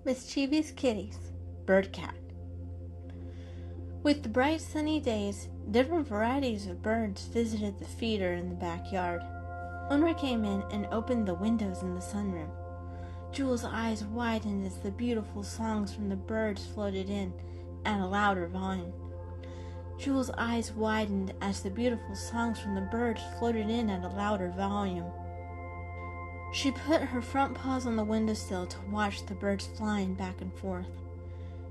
Mischievous Kitties, Bird Cat. With the bright sunny days, different varieties of birds visited the feeder in the backyard. Owner came in and opened the windows in the sunroom. Jewel's eyes widened as the beautiful songs from the birds floated in at a louder volume. Jewel's eyes widened as the beautiful songs from the birds floated in at a louder volume. She put her front paws on the windowsill to watch the birds flying back and forth.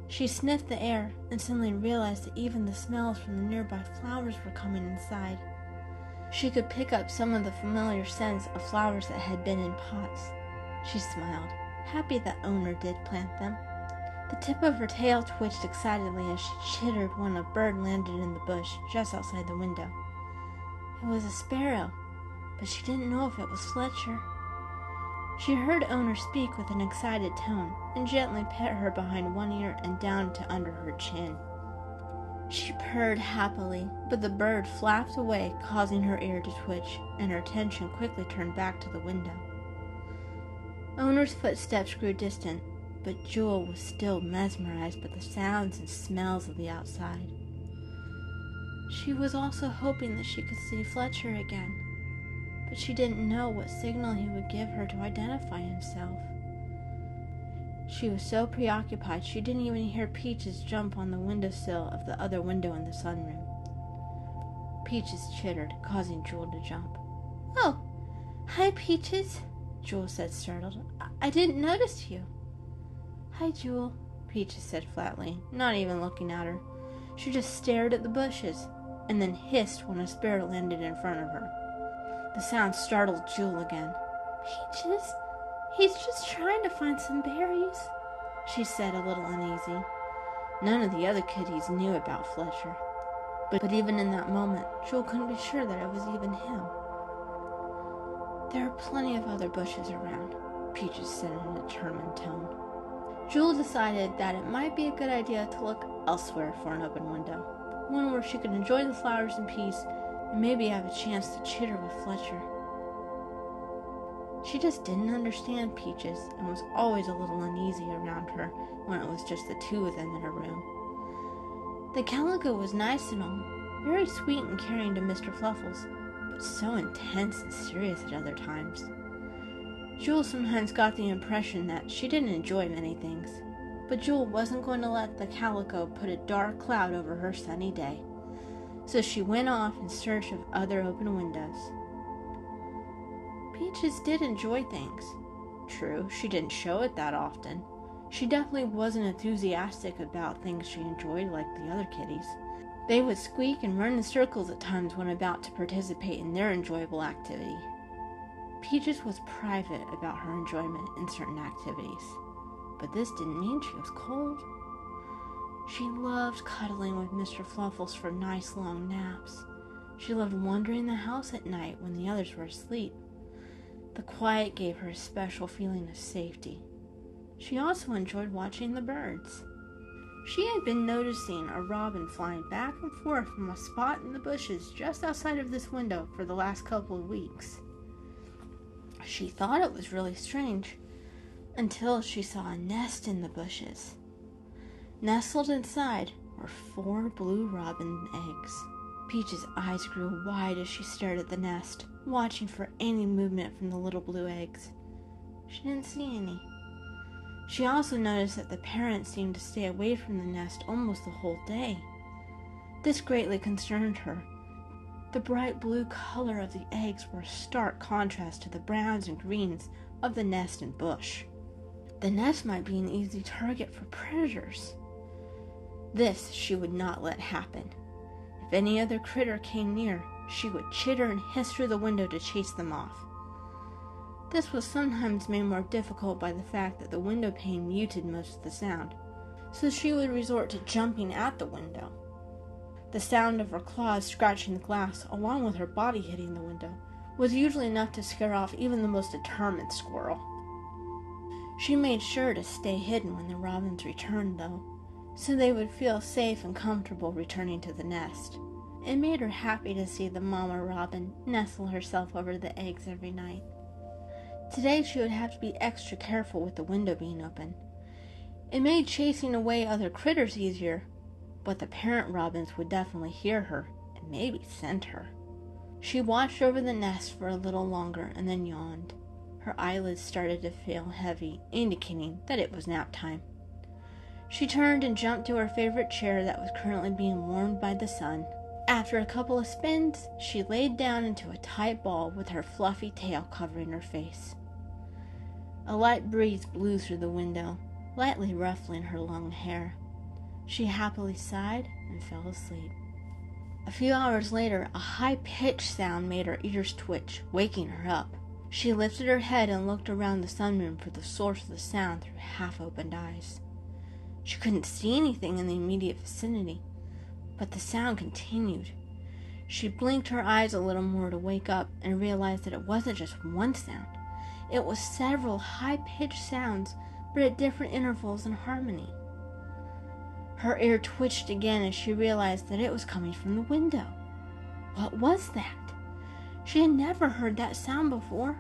She sniffed the air and suddenly realized that even the smells from the nearby flowers were coming inside. She could pick up some of the familiar scents of flowers that had been in pots. She smiled, happy that Owner did plant them. The tip of her tail twitched excitedly as she chittered when a bird landed in the bush just outside the window. It was a sparrow, but she didn't know if it was Fletcher. She heard Owner speak with an excited tone and gently pet her behind one ear and down to under her chin. She purred happily, but the bird flapped away, causing her ear to twitch, and her attention quickly turned back to the window. Owner's footsteps grew distant, but Jewel was still mesmerized by the sounds and smells of the outside. She was also hoping that she could see Fletcher again, but she didn't know what signal he would give her to identify himself. She was so preoccupied she didn't even hear Peaches jump on the windowsill of the other window in the sunroom. Peaches chittered, causing Jewel to jump. "Oh, hi, Peaches," Jewel said, startled. I didn't notice you." "Hi, Jewel," Peaches said flatly, not even looking at her. She just stared at the bushes, and then hissed when a sparrow landed in front of her. The sound startled Jewel again. "Peaches, he's just trying to find some berries," she said, a little uneasy. None of the other kitties knew about Fletcher, but even in that moment, Jewel couldn't be sure that it was even him. "There are plenty of other bushes around," Peaches said in a determined tone. Jewel decided that it might be a good idea to look elsewhere for an open window, one where she could enjoy the flowers in peace and maybe have a chance to chitter with Fletcher. She just didn't understand Peaches and was always a little uneasy around her when it was just the two of them in a room. The Gallagher was nice and all, very sweet and caring to Mr. Fluffles, but so intense and serious at other times. Jewel sometimes got the impression that she didn't enjoy many things, but Jewel wasn't going to let the calico put a dark cloud over her sunny day. So she went off in search of other open windows. Peaches did enjoy things. True, she didn't show it that often. She definitely wasn't enthusiastic about things she enjoyed like the other kitties. They would squeak and run in circles at times when about to participate in their enjoyable activity. Peaches was private about her enjoyment in certain activities, but this didn't mean she was cold. She loved cuddling with Mr. Fluffles for nice long naps. She loved wandering the house at night when the others were asleep. The quiet gave her a special feeling of safety. She also enjoyed watching the birds. She had been noticing a robin flying back and forth from a spot in the bushes just outside of this window for the last couple of weeks. She thought it was really strange until she saw a nest in the bushes. Nestled inside were 4 blue robin eggs. Peach's eyes grew wide as she stared at the nest, watching for any movement from the little blue eggs. She didn't see any. She also noticed that the parents seemed to stay away from the nest almost the whole day. This greatly concerned her. The bright blue color of the eggs were a stark contrast to the browns and greens of the nest and bush. The nest might be an easy target for predators. This she would not let happen. If any other critter came near, she would chitter and hiss through the window to chase them off. This was sometimes made more difficult by the fact that the window pane muted most of the sound, so she would resort to jumping at the window. The sound of her claws scratching the glass, along with her body hitting the window, was usually enough to scare off even the most determined squirrel. She made sure to stay hidden when the robins returned, though, so they would feel safe and comfortable returning to the nest. It made her happy to see the mama robin nestle herself over the eggs every night. Today she would have to be extra careful with the window being open. It made chasing away other critters easier, but the parent robins would definitely hear her and maybe scent her. She watched over the nest for a little longer and then yawned. Her eyelids started to feel heavy, indicating that it was nap time. She turned and jumped to her favorite chair that was currently being warmed by the sun. After a couple of spins, she laid down into a tight ball with her fluffy tail covering her face. A light breeze blew through the window, lightly ruffling her long hair. She happily sighed and fell asleep. A few hours later, a high-pitched sound made her ears twitch, waking her up. She lifted her head and looked around the sunroom for the source of the sound through half-opened eyes. She couldn't see anything in the immediate vicinity, but the sound continued. She blinked her eyes a little more to wake up and realized that it wasn't just one sound. It was several high-pitched sounds, but at different intervals in harmony. Her ear twitched again as she realized that it was coming from the window. What was that? She had never heard that sound before.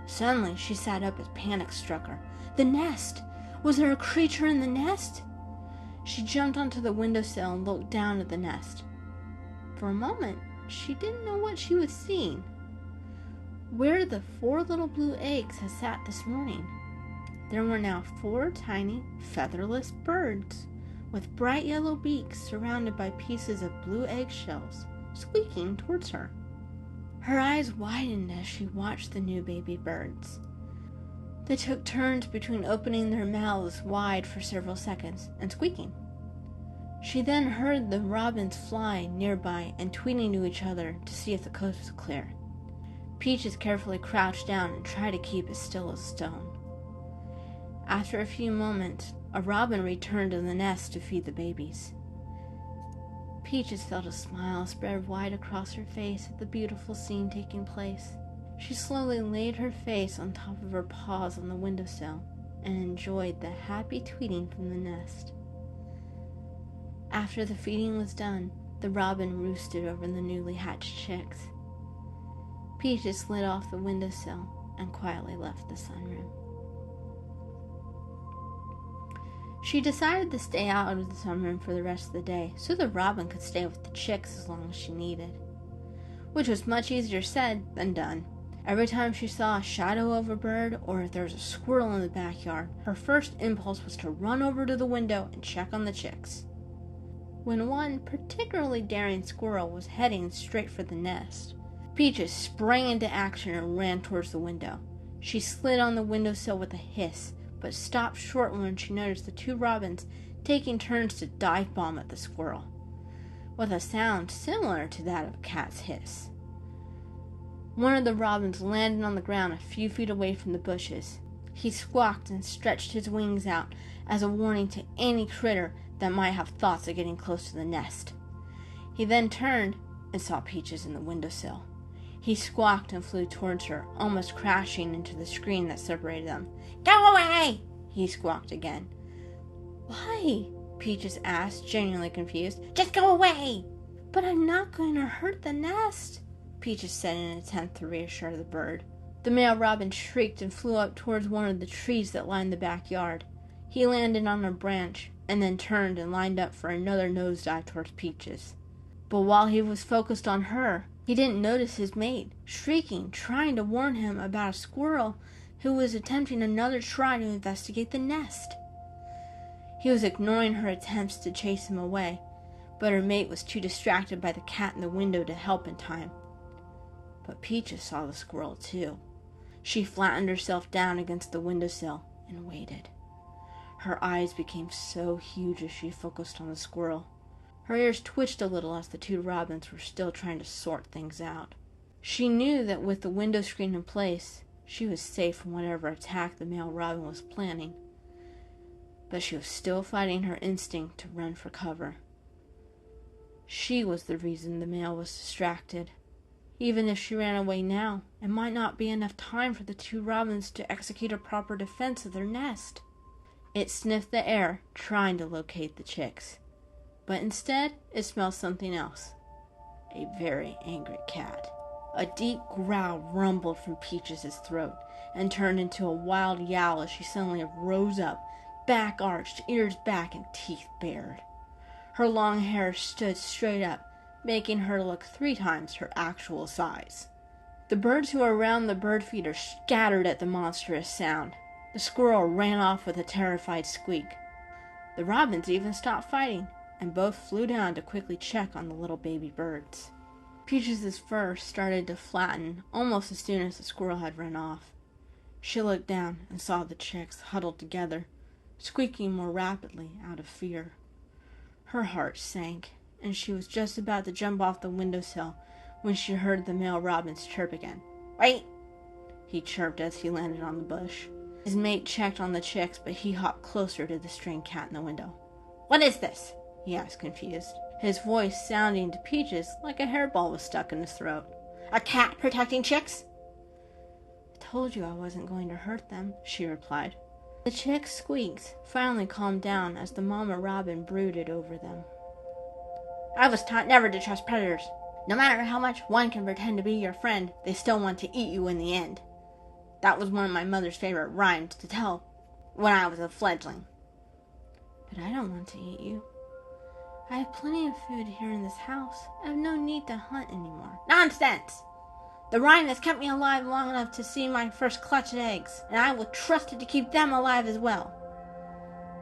Suddenly, she sat up as panic struck her. The nest! Was there a creature in the nest? She jumped onto the windowsill and looked down at the nest. For a moment, she didn't know what she was seeing. Where the 4 little blue eggs had sat this morning, there were now 4 tiny, featherless birds with bright yellow beaks surrounded by pieces of blue eggshells, squeaking towards her. Her eyes widened as she watched the new baby birds. They took turns between opening their mouths wide for several seconds and squeaking. She then heard the robins fly nearby and tweeting to each other to see if the coast was clear. Peaches carefully crouched down and tried to keep as still as a stone. After a few moments, a robin returned to the nest to feed the babies. Peaches felt a smile spread wide across her face at the beautiful scene taking place. She slowly laid her face on top of her paws on the windowsill and enjoyed the happy tweeting from the nest. After the feeding was done, the robin roosted over the newly hatched chicks. Peaches slid off the windowsill and quietly left the sunroom. She decided to stay out of the sunroom for the rest of the day so the robin could stay with the chicks as long as she needed, which was much easier said than done. Every time she saw a shadow of a bird or if there was a squirrel in the backyard, her first impulse was to run over to the window and check on the chicks. When one particularly daring squirrel was heading straight for the nest, Peaches sprang into action and ran towards the window. She slid on the windowsill with a hiss, but stopped short when she noticed the 2 robins taking turns to dive bomb at the squirrel, with a sound similar to that of a cat's hiss. One of the robins landed on the ground a few feet away from the bushes. He squawked and stretched his wings out as a warning to any critter that might have thoughts of getting close to the nest. He then turned and saw Peaches in the windowsill. He squawked and flew towards her, almost crashing into the screen that separated them. "Go away!" he squawked again. "Why?" Peaches asked, genuinely confused. "Just go away!" "But I'm not going to hurt the nest," Peaches said in an attempt to reassure the bird. The male robin shrieked and flew up towards one of the trees that lined the backyard. He landed on a branch and then turned and lined up for another nosedive towards Peaches. But while he was focused on her, he didn't notice his mate, shrieking, trying to warn him about a squirrel who was attempting another try to investigate the nest. He was ignoring her attempts to chase him away, but her mate was too distracted by the cat in the window to help in time. But Peaches saw the squirrel too. She flattened herself down against the windowsill and waited. Her eyes became so huge as she focused on the squirrel. Her ears twitched a little as the 2 robins were still trying to sort things out. She knew that with the window screen in place, she was safe from whatever attack the male robin was planning. But she was still fighting her instinct to run for cover. She was the reason the male was distracted. Even if she ran away now, it might not be enough time for the 2 robins to execute a proper defense of their nest. It sniffed the air, trying to locate the chicks. But instead, it smelled something else. A very angry cat. A deep growl rumbled from Peaches' throat and turned into a wild yowl as she suddenly rose up, back arched, ears back, and teeth bared. Her long hair stood straight up, making her look 3 times her actual size. The birds who were around the bird feeder scattered at the monstrous sound. The squirrel ran off with a terrified squeak. The robins even stopped fighting, and both flew down to quickly check on the little baby birds. Peaches' fur started to flatten almost as soon as the squirrel had run off. She looked down and saw the chicks huddled together, squeaking more rapidly out of fear. Her heart sank, and she was just about to jump off the windowsill when she heard the male robins chirp again. "Wait!" he chirped as he landed on the bush. His mate checked on the chicks, but he hopped closer to the stray cat in the window. "What is this?" he asked, confused, his voice sounding to Peaches like a hairball was stuck in his throat. "A cat protecting chicks?" "I told you I wasn't going to hurt them," she replied. The chicks' squeaks finally calmed down as the mama robin brooded over them. "I was taught never to trust predators. No matter how much one can pretend to be your friend, they still want to eat you in the end. That was one of my mother's favorite rhymes to tell when I was a fledgling." "But I don't want to eat you. I have plenty of food here in this house. I have no need to hunt anymore." "Nonsense! The rhyme has kept me alive long enough to see my first clutch of eggs, and I will trust it to keep them alive as well."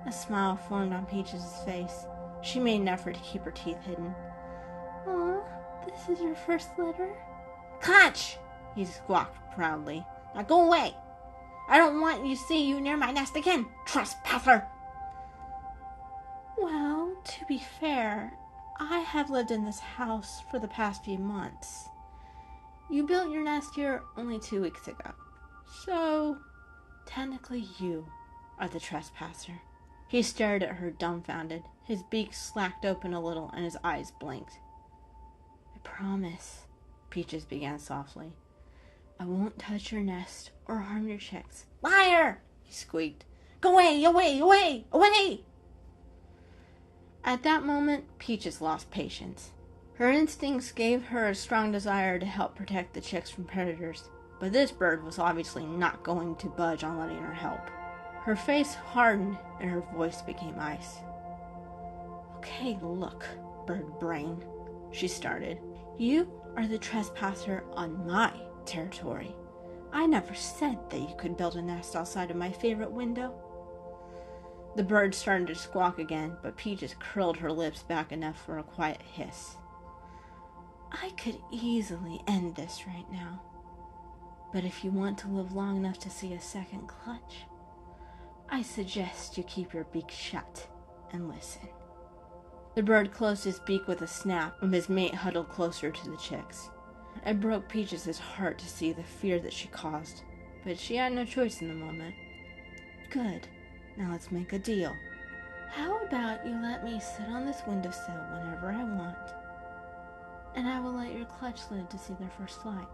A smile formed on Peaches' face. She made an effort to keep her teeth hidden. "Aw, this is your first litter?" "Clutch!" he squawked proudly. "Now go away! I don't want to see you near my nest again, trespasser!" "Well, to be fair, I have lived in this house for the past few months. You built your nest here only 2 weeks ago. So, technically you are the trespasser." He stared at her dumbfounded. His beak slacked open a little and his eyes blinked. "I promise," Peaches began softly. "I won't touch your nest or harm your chicks." "Liar!" he squeaked. "Go away, away, away, away!" At that moment, Peaches lost patience. Her instincts gave her a strong desire to help protect the chicks from predators, but this bird was obviously not going to budge on letting her help. Her face hardened and her voice became ice. "Okay, look, bird brain," she started. "You are the trespasser on my territory. I never said that you could build a nest outside of my favorite window." The bird started to squawk again, but Peaches curled her lips back enough for a quiet hiss. "I could easily end this right now. But if you want to live long enough to see a second clutch, I suggest you keep your beak shut and listen." The bird closed his beak with a snap when his mate huddled closer to the chicks. It broke Peaches' heart to see the fear that she caused, but she had no choice in the moment. "Good. Now let's make a deal. How about you let me sit on this windowsill whenever I want, and I will let your clutch live to see their first flight."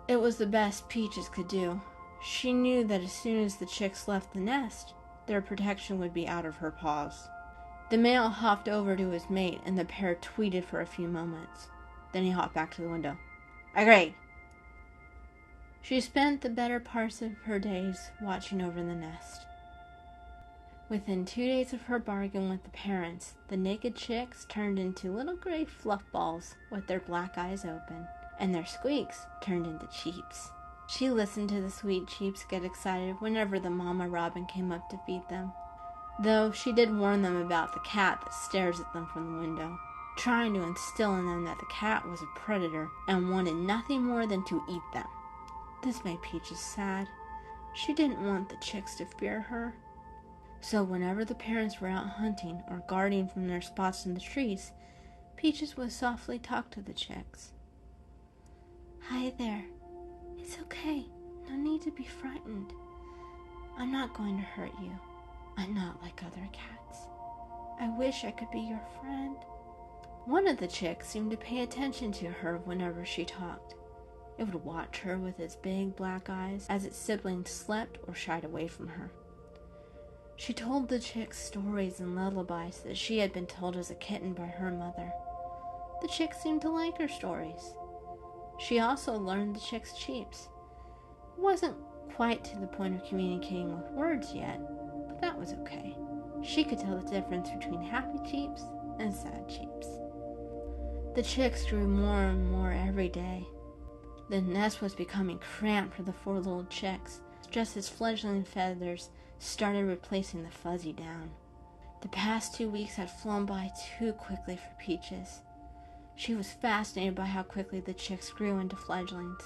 It was the best Peaches could do. She knew that as soon as the chicks left the nest, their protection would be out of her paws. The male hopped over to his mate, and the pair tweeted for a few moments. Then he hopped back to the window. "Agreed." She spent the better parts of her days watching over the nest. Within 2 days of her bargain with the parents, the naked chicks turned into little gray fluff balls with their black eyes open, and their squeaks turned into cheeps. She listened to the sweet cheeps get excited whenever the mama robin came up to feed them, though she did warn them about the cat that stares at them from the window, trying to instill in them that the cat was a predator and wanted nothing more than to eat them. This made Peaches sad. She didn't want the chicks to fear her. So whenever the parents were out hunting or guarding from their spots in the trees, Peaches would softly talk to the chicks. "Hi there. It's okay. No need to be frightened. I'm not going to hurt you. I'm not like other cats. I wish I could be your friend." One of the chicks seemed to pay attention to her whenever she talked. It would watch her with its big black eyes as its siblings slept or shied away from her. She told the chicks stories and lullabies that she had been told as a kitten by her mother. The chicks seemed to like her stories. She also learned the chicks' cheeps. It wasn't quite to the point of communicating with words yet, but that was okay. She could tell the difference between happy cheeps and sad cheeps. The chicks grew more and more every day. The nest was becoming cramped for the 4 little chicks, just as fledgling feathers started replacing the fuzzy down. The past 2 weeks had flown by too quickly for Peaches. She was fascinated by how quickly the chicks grew into fledglings.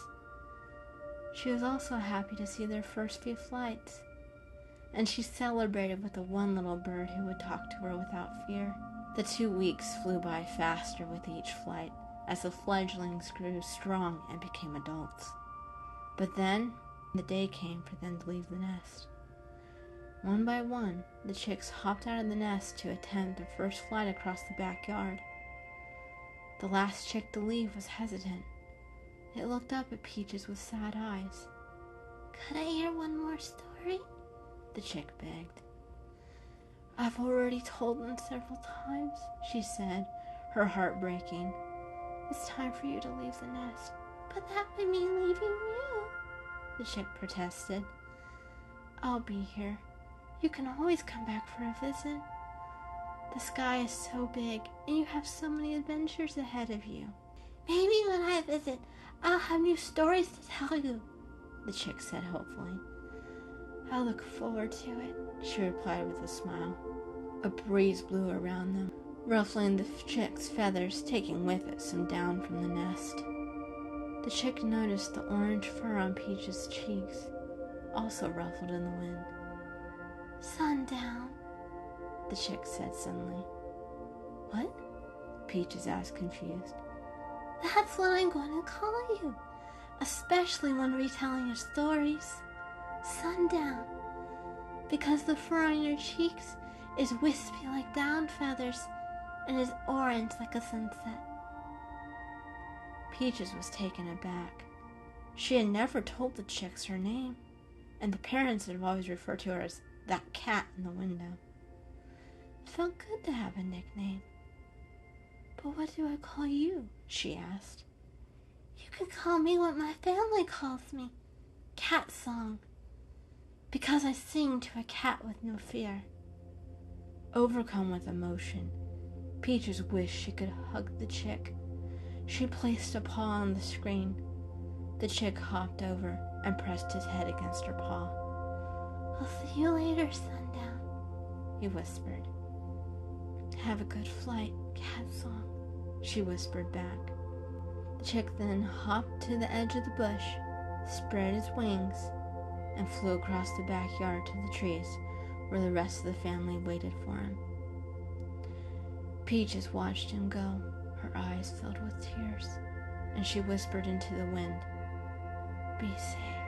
She was also happy to see their first few flights, and she celebrated with the one little bird who would talk to her without fear. The 2 weeks flew by faster with each flight as the fledglings grew strong and became adults. But then, the day came for them to leave the nest. One by one, the chicks hopped out of the nest to attempt their first flight across the backyard. The last chick to leave was hesitant. It looked up at Peaches with sad eyes. "Could I hear one more story?" the chick begged. "I've already told them several times," she said, her heart breaking. "It's time for you to leave the nest." "But that would mean leaving you," the chick protested. "I'll be here. You can always come back for a visit. The sky is so big, and you have so many adventures ahead of you." "Maybe when I visit, I'll have new stories to tell you," the chick said hopefully. "I look forward to it," she replied with a smile. A breeze blew around them, ruffling the chick's feathers, taking with it some down from the nest. The chick noticed the orange fur on Peach's cheeks, also ruffled in the wind. "Sundown," the chick said suddenly. "What?" Peaches asked, confused. "That's what I'm going to call you, especially when retelling your stories. Sundown. Because the fur on your cheeks is wispy like down feathers and is orange like a sunset." Peaches was taken aback. She had never told the chicks her name, and the parents had always referred to her as that cat in the window. It felt good to have a nickname. "But what do I call you?" she asked. "You can call me what my family calls me, Cat Song, because I sing to a cat with no fear." Overcome with emotion, Peaches wished she could hug the chick. She placed a paw on the screen. The chick hopped over and pressed his head against her paw. "I'll see you later, Sundown," he whispered. "Have a good flight, Cat Song," she whispered back. The chick then hopped to the edge of the bush, spread its wings, and flew across the backyard to the trees where the rest of the family waited for him. Peaches watched him go, her eyes filled with tears, and she whispered into the wind, "Be safe."